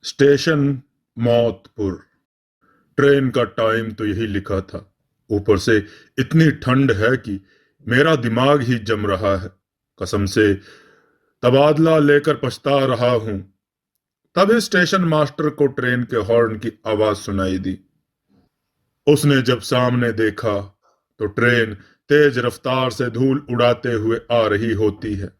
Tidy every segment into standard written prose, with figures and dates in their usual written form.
Station मौतपुर। Train का time तो यही लिखा था। ऊपर से इतनी ठंड है कि मेरा दिमाग ही जम रहा है। कसम से तबादला लेकर पछता रहा हूं। तभी स्टेशन मास्टर को ट्रेन के हॉर्न की आवाज सुनाई दी। उसने जब सामने देखा तो ट्रेन तेज रफ्तार से धूल उड़ाते हुए आ रही होती है।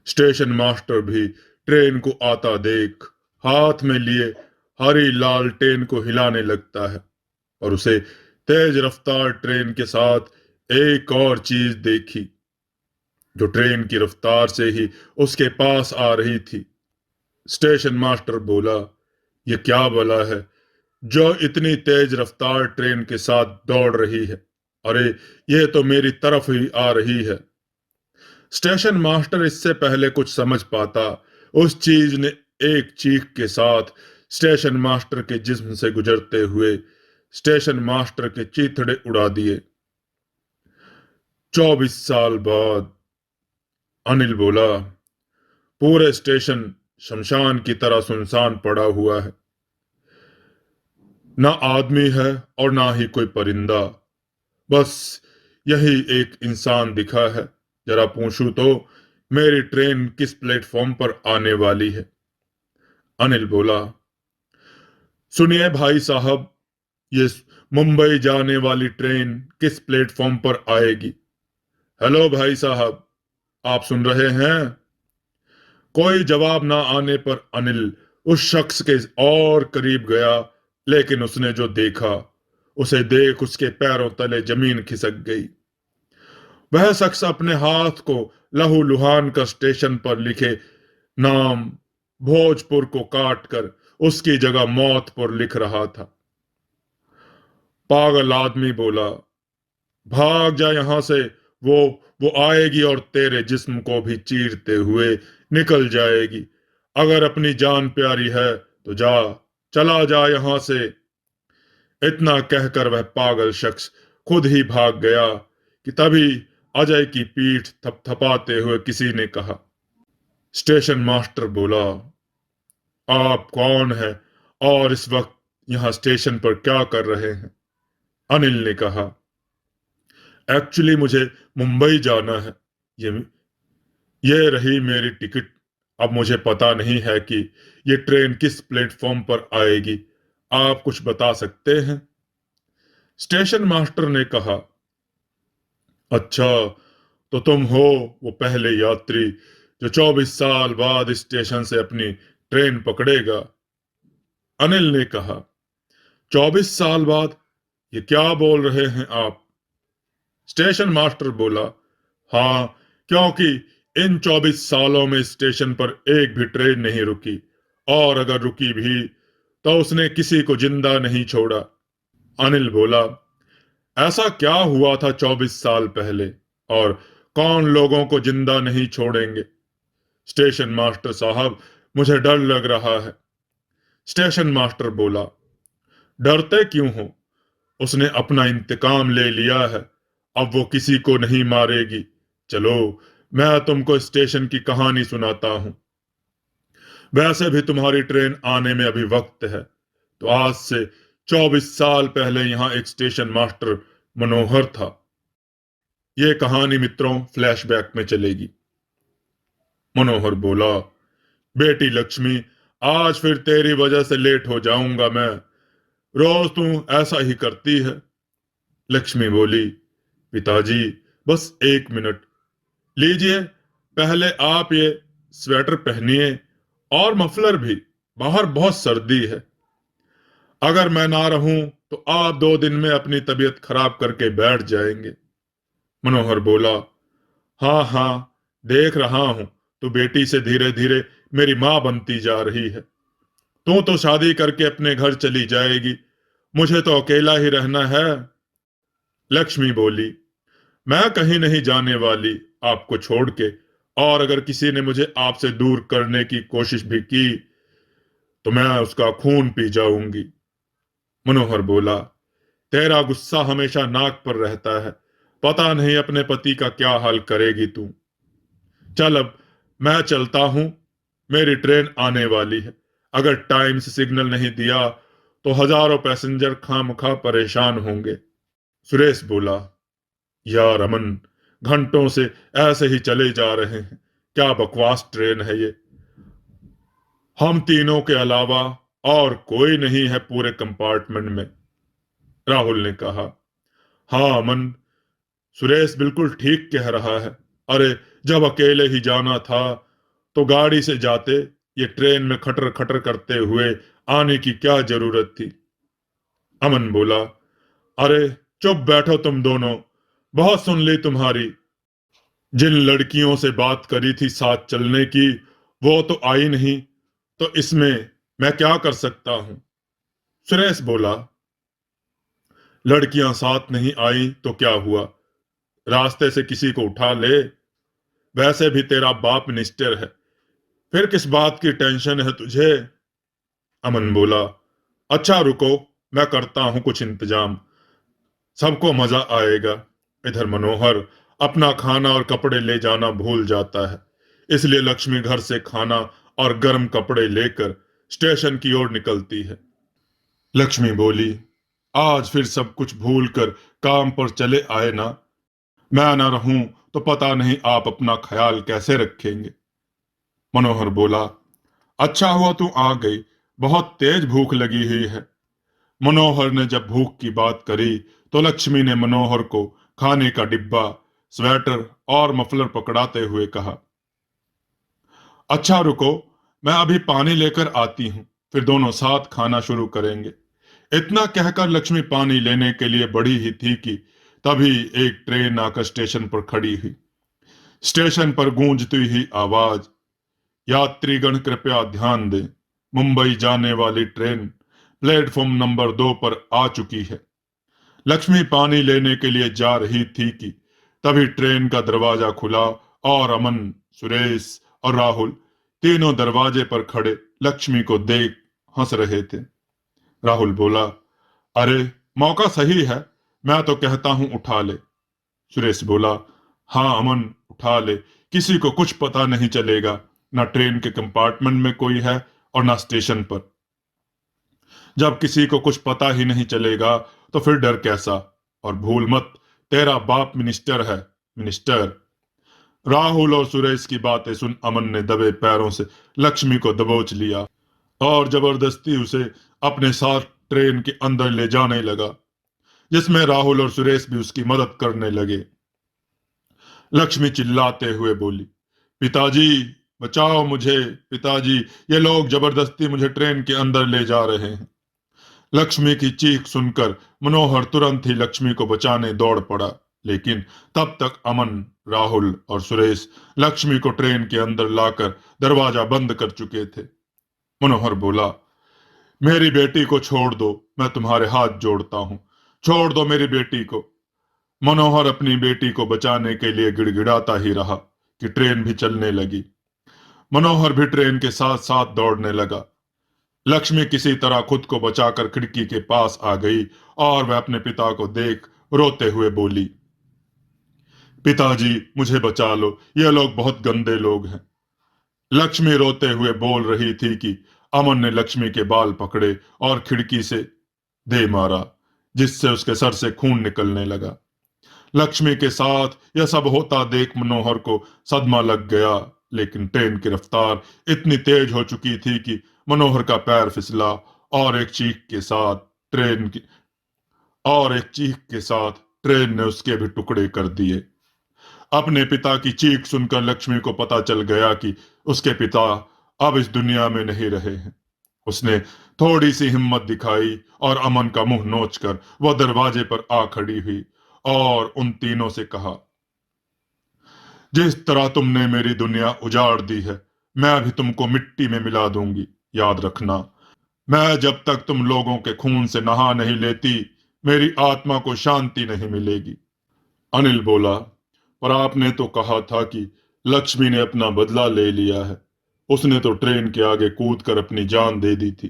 स्टेशन मास्टर भी ट्रेन को आता देख हाथ में लिए हरी लालटेन को हिलाने लगता है और उसे तेज रफ्तार ट्रेन के साथ एक और चीज देखी जो ट्रेन की रफ्तार से ही उसके पास आ रही थी। स्टेशन मास्टर बोला, ये क्या बला है जो इतनी तेज रफ्तार ट्रेन के साथ दौड़ रही है? अरे, ये तो मेरी तरफ ही आ रही है। स्टेशन मास्टर इससे पहले कुछ समझ पाता, उस चीज ने एक चीख के साथ स्टेशन मास्टर के जिस्म से गुजरते हुए स्टेशन मास्टर के चीथड़े उड़ा दिए। 24 साल बाद। अनिल बोला, पूरे स्टेशन शमशान की तरह सुनसान पड़ा हुआ है। ना आदमी है और ना ही कोई परिंदा। बस यही एक इंसान दिखा है। जरा पूछूं तो मेरी ट्रेन किस प्लेटफॉर्म पर आने वाली है? अनिल बोला, सुनिए भाई साहब, ये मुंबई जाने वाली ट्रेन किस प्लेटफॉर्म पर आएगी? हेलो भाई साहब, आप सुन रहे हैं? कोई जवाब ना आने पर अनिल उस शख्स के और करीब गया, लेकिन उसने जो देखा उसे देख उसके पैरों तले जमीन खिसक गई। वह शख्स अपने हाथ को लहूलुहान कर स्टेशन पर लिखे नाम भोजपुर को काट कर उसकी जगह मौतपुर लिख रहा था। पागल आदमी बोला, भाग जा यहां से। वो वो आएगी और तेरे जिस्म को भी चीरते हुए निकल जाएगी। अगर अपनी जान प्यारी है तो जा, चला जा यहां से। इतना कहकर वह पागल शख्स खुद ही भाग गया कि तभी अजय की पीठ थपथपाते हुए किसी ने कहा। स्टेशन मास्टर बोला, आप कौन है और इस वक्त यहां स्टेशन पर क्या कर रहे हैं? अनिल ने कहा, एक्चुअली मुझे मुंबई जाना है। ये ये रही मेरी टिकट। अब मुझे पता नहीं है कि ये ट्रेन किस प्लेटफॉर्म पर आएगी। आप कुछ बता सकते हैं? स्टेशन मास्टर ने कहा, अच्छा, तो तुम हो वो पहले यात्री जो 24 साल बाद इस स्टेशन से अपनी ट्रेन पकड़ेगा? अनिल ने कहा, 24 साल बाद? ये क्या बोल रहे हैं आप? स्टेशन मास्टर बोला, हाँ, क्योंकि इन 24 सालों में स्टेशन पर एक भी ट्रेन नहीं रुकी, और अगर रुकी भी तो उसने किसी को जिंदा नहीं छोड़ा। अनिल बोला, ऐसा क्या हुआ था 24 साल पहले, और कौन लोगों को जिंदा नहीं छोड़ेंगे? स्टेशन मास्टर साहब, मुझे डर लग रहा है। स्टेशन मास्टर बोला, डरते क्यों हो? उसने अपना इंतकाम ले लिया है। अब वो किसी को नहीं मारेगी। चलो, मैं तुमको स्टेशन की कहानी सुनाता हूं। वैसे भी तुम्हारी ट्रेन आने में अभी वक्त है। तो आज से 24 साल पहले यहां एक स्टेशन मास्टर मनोहर था। ये कहानी मित्रों फ्लैशबैक में चलेगी। मनोहर बोला, बेटी लक्ष्मी, आज फिर तेरी वजह से लेट हो जाऊंगा मैं। रोज तू ऐसा ही करती है। लक्ष्मी बोली, पिताजी, बस 1 मिनट लीजिए। पहले आप ये स्वेटर पहनिए और मफलर भी। बाहर बहुत सर्दी है। अगर मैं ना रहूं तो आप 2 दिन में अपनी तबीयत खराब करके बैठ जाएंगे। मनोहर बोला, हाँ हाँ, देख रहा हूं। तू बेटी से धीरे धीरे मेरी मां बनती जा रही है। तू तो शादी करके अपने घर चली जाएगी। मुझे तो अकेला ही रहना है। लक्ष्मी बोली, मैं कहीं नहीं जाने वाली आपको छोड़ के। और अगर किसी ने मुझे आपसे दूर करने की कोशिश भी की तो मैं उसका खून पी जाऊंगी। मनोहर बोला, तेरा गुस्सा हमेशा नाक पर रहता है। पता नहीं अपने पति का क्या हाल करेगी तू। चल अब मैं चलता हूं, मेरी ट्रेन आने वाली है। अगर टाइम से सिग्नल नहीं दिया तो हजारों पैसेंजर खामखा परेशान होंगे। सुरेश बोला, यार अमन, घंटों से ऐसे ही चले जा रहे हैं, क्या बकवास ट्रेन है ये। हम तीनों के अलावा और कोई नहीं है पूरे कंपार्टमेंट में, राहुल ने कहा। हाँ अमन, सुरेश बिल्कुल ठीक कह रहा है। अरे, जब अकेले ही जाना था तो गाड़ी से जाते, ये ट्रेन में खटर खटर करते हुए आने की क्या जरूरत थी। अमन बोला, अरे चुप बैठो तुम दोनों, बहुत सुन ली तुम्हारी। जिन लड़कियों से बात करी थी साथ चलने की, वो तो आई नहीं, तो इसमें मैं क्या कर सकता हूं। सुरेश बोला, लड़कियां साथ नहीं आई तो क्या हुआ, रास्ते से किसी को उठा ले, वैसे भी तेरा बाप मिनिस्टर है, फिर किस बात की टेंशन है तुझे। अमन बोला, अच्छा रुको, मैं करता हूं कुछ इंतजाम, सबको मजा आएगा। इधर मनोहर अपना खाना और कपड़े ले जाना भूल जाता है, इसलिए लक्ष्मी घर से खाना और गर्म कपड़े लेकर स्टेशन की ओर निकलती है। लक्ष्मी बोली, आज फिर सब कुछ भूल कर काम पर चले आए ना, मैं ना रहूं तो पता नहीं आप अपना ख्याल कैसे रखेंगे। मनोहर बोला, अच्छा हुआ तू आ गई, बहुत तेज भूख लगी हुई है। मनोहर ने जब भूख की बात करी तो लक्ष्मी ने मनोहर को खाने का डिब्बा, स्वेटर और मफलर पकड़ाते हुए कहा, अच्छा रुको, मैं अभी पानी लेकर आती हूं, फिर दोनों साथ खाना शुरू करेंगे। इतना कहकर लक्ष्मी पानी लेने के लिए बढ़ी ही थी कि तभी एक ट्रेन आकर स्टेशन पर खड़ी हुई। स्टेशन पर गूंजती हुई आवाज, यात्रीगण कृपया ध्यान दें, मुंबई जाने वाली ट्रेन प्लेटफॉर्म नंबर 2 पर आ चुकी है। लक्ष्मी पानी लेने के लिए जा रही थी कि तभी ट्रेन का दरवाजा खुला और अमन, सुरेश और राहुल तीनों दरवाजे पर खड़े लक्ष्मी को देख हंस रहे थे। राहुल बोला, अरे मौका सही है, मैं तो कहता हूं उठा ले। सुरेश बोला, हाँ अमन, उठा ले, किसी को कुछ पता नहीं चलेगा, ना ट्रेन के कंपार्टमेंट में कोई है और ना स्टेशन पर। जब किसी को कुछ पता ही नहीं चलेगा तो फिर डर कैसा। और भूल मत, तेरा बाप मिनिस्टर है, मिनिस्टर। राहुल और सुरेश की बातें सुन अमन ने दबे पैरों से लक्ष्मी को दबोच लिया और जबरदस्ती उसे अपने साथ ट्रेन के अंदर ले जाने लगा, जिसमें राहुल और सुरेश भी उसकी मदद करने लगे। लक्ष्मी चिल्लाते हुए बोली, पिताजी बचाओ मुझे, पिताजी, ये लोग जबरदस्ती मुझे ट्रेन के अंदर ले जा रहे हैं। लक्ष्मी की चीख सुनकर मनोहर तुरंत ही लक्ष्मी को बचाने दौड़ पड़ा, लेकिन तब तक अमन, राहुल और सुरेश लक्ष्मी को ट्रेन के अंदर लाकर दरवाजा बंद कर चुके थे। मनोहर बोला, मेरी बेटी को छोड़ दो, मैं तुम्हारे हाथ जोड़ता हूं, छोड़ दो मेरी बेटी को। मनोहर अपनी बेटी को बचाने के लिए गिड़गिड़ाता ही रहा कि ट्रेन भी चलने लगी। मनोहर भी ट्रेन के साथ साथ दौड़ने लगा। लक्ष्मी किसी तरह खुद को बचाकर खिड़की के पास आ गई और वह अपने पिता को देख रोते हुए बोली, पिताजी मुझे बचा लो, ये लोग बहुत गंदे लोग हैं। लक्ष्मी रोते हुए बोल रही थी कि अमन ने लक्ष्मी के बाल पकड़े और खिड़की से दे मारा, जिससे उसके सर से खून निकलने लगा। लक्ष्मी के साथ यह सब होता देख मनोहर को सदमा लग गया, लेकिन ट्रेन की रफ्तार इतनी तेज हो चुकी थी कि मनोहर का पैर फिसला और एक चीख के साथ ट्रेन की ट्रेन ने उसके भी टुकड़े कर दिए। अपने पिता की चीख सुनकर लक्ष्मी को पता चल गया कि उसके पिता अब इस दुनिया में नहीं रहे हैं। उसने थोड़ी सी हिम्मत दिखाई और अमन का मुंह नोचकर वह दरवाजे पर आ खड़ी हुई और उन तीनों से कहा, जिस तरह तुमने मेरी दुनिया उजाड़ दी है, मैं भी तुमको मिट्टी में मिला दूंगी, याद रखना। मैं जब तक तुम लोगों के खून से नहा नहीं लेती, मेरी आत्मा को शांति नहीं मिलेगी। अनिल बोला, पर आपने तो कहा था कि लक्ष्मी ने अपना बदला ले लिया है, उसने तो ट्रेन के आगे कूद कर अपनी जान दे दी थी,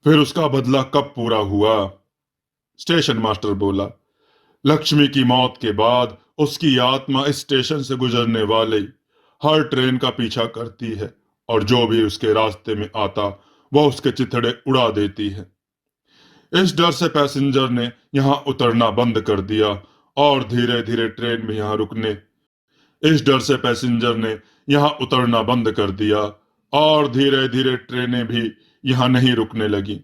फिर उसका बदला कब पूरा हुआ। स्टेशन मास्टर बोला, लक्ष्मी की मौत के बाद उसकी आत्मा इस स्टेशन से गुजरने वाली हर ट्रेन का पीछा करती है और जो भी उसके रास्ते में आता वह उसके चिथड़े उड़ा देती है। इस डर से पैसेंजर ने यहाँ उतरना बंद कर दिया और धीरे धीरे ट्रेन भी यहाँ रुकने इस डर से पैसेंजर ने यहाँ उतरना बंद कर दिया और धीरे धीरे ट्रेनें भी यहाँ नहीं रुकने लगी।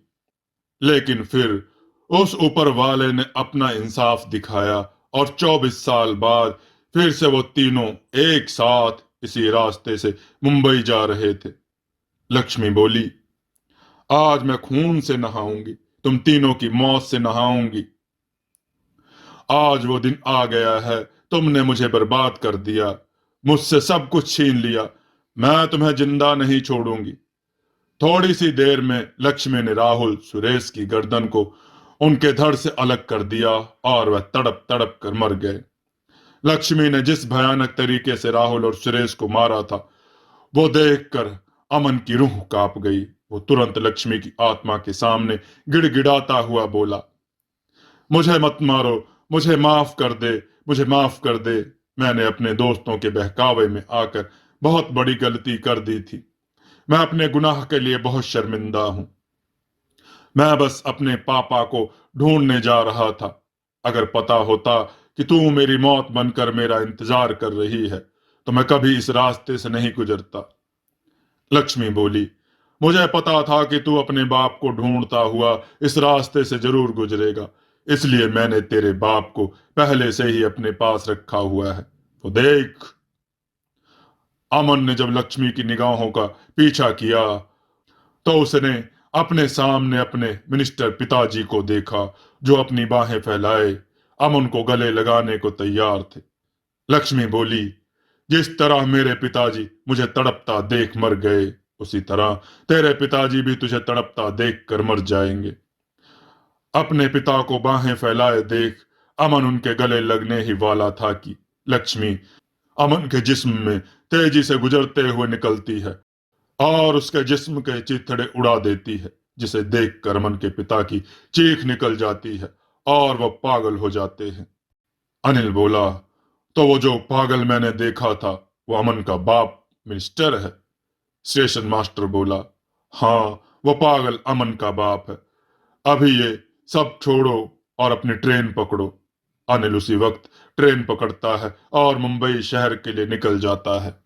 लेकिन फिर उस ऊपर वाले ने अपना इंसाफ दिखाया और 24 साल बाद फिर से वो तीनों एक साथ इसी रास्ते से मुंबई जा रहे थे। लक्ष्मी बोली, आज मैं खून से नहाऊंगी, तुम तीनों की मौत से नहाऊंगी। आज वो दिन आ गया है, तुमने मुझे बर्बाद कर दिया, मुझसे सब कुछ छीन लिया, मैं तुम्हें जिंदा नहीं छोड़ूंगी। थोड़ी सी देर में लक्ष्मी ने राहुल सुरेश की गर्दन को उनके धड़ से अलग कर दिया और वह तड़प तड़प कर मर गए। लक्ष्मी ने जिस भयानक तरीके से राहुल और सुरेश को मारा था, वो देखकर अमन की रूह कांप गई। वो तुरंत लक्ष्मी की आत्मा के सामने गिड़गिड़ाता हुआ बोला, मुझे मत मारो, मुझे माफ कर दे, मुझे माफ कर दे। मैंने अपने दोस्तों के बहकावे में आकर बहुत बड़ी गलती कर दी थी। मैं अपने गुनाह के लिए बहुत शर्मिंदा हूं। मैं बस अपने पापा को ढूंढने जा रहा था। अगर पता होता कि तू मेरी मौत बनकर मेरा इंतजार कर रही है, तो मैं कभी इस रास्ते से नहीं गुजरता। लक्ष्मी बोली, मुझे पता था कि तू अपने बाप को ढूंढता हुआ इस रास्ते से जरूर गुजरेगा, इसलिए मैंने तेरे बाप को पहले से ही अपने पास रखा हुआ है। तो देख। अमन ने जब लक्ष्मी की निगाहों का पीछा किया तो उसने अपने सामने अपने मिनिस्टर पिताजी को देखा, जो अपनी बाहें फैलाए अमन को गले लगाने को तैयार थे। लक्ष्मी बोली, जिस तरह मेरे पिताजी मुझे तड़पता देख मर गए, उसी तरह तेरे पिताजी भी तुझे तड़पता देख कर मर जाएंगे। अपने पिता को बाहें फैलाए देख अमन उनके गले लगने ही वाला था कि लक्ष्मी अमन के जिस्म में तेजी से गुजरते हुए निकलती है और उसके जिस्म के चिथड़े उड़ा देती है, जिसे देखकर अमन के पिता की चीख निकल जाती है और वह पागल हो जाते हैं। अनिल बोला, तो वो जो पागल मैंने देखा था, वो अमन का बाप मिनिस्टर है। स्टेशन मास्टर बोला, हाँ, वो पागल अमन का बाप है। अभी ये सब छोड़ो और अपनी ट्रेन पकड़ो। अनिल उसी वक्त ट्रेन पकड़ता है और मुंबई शहर के लिए निकल जाता है।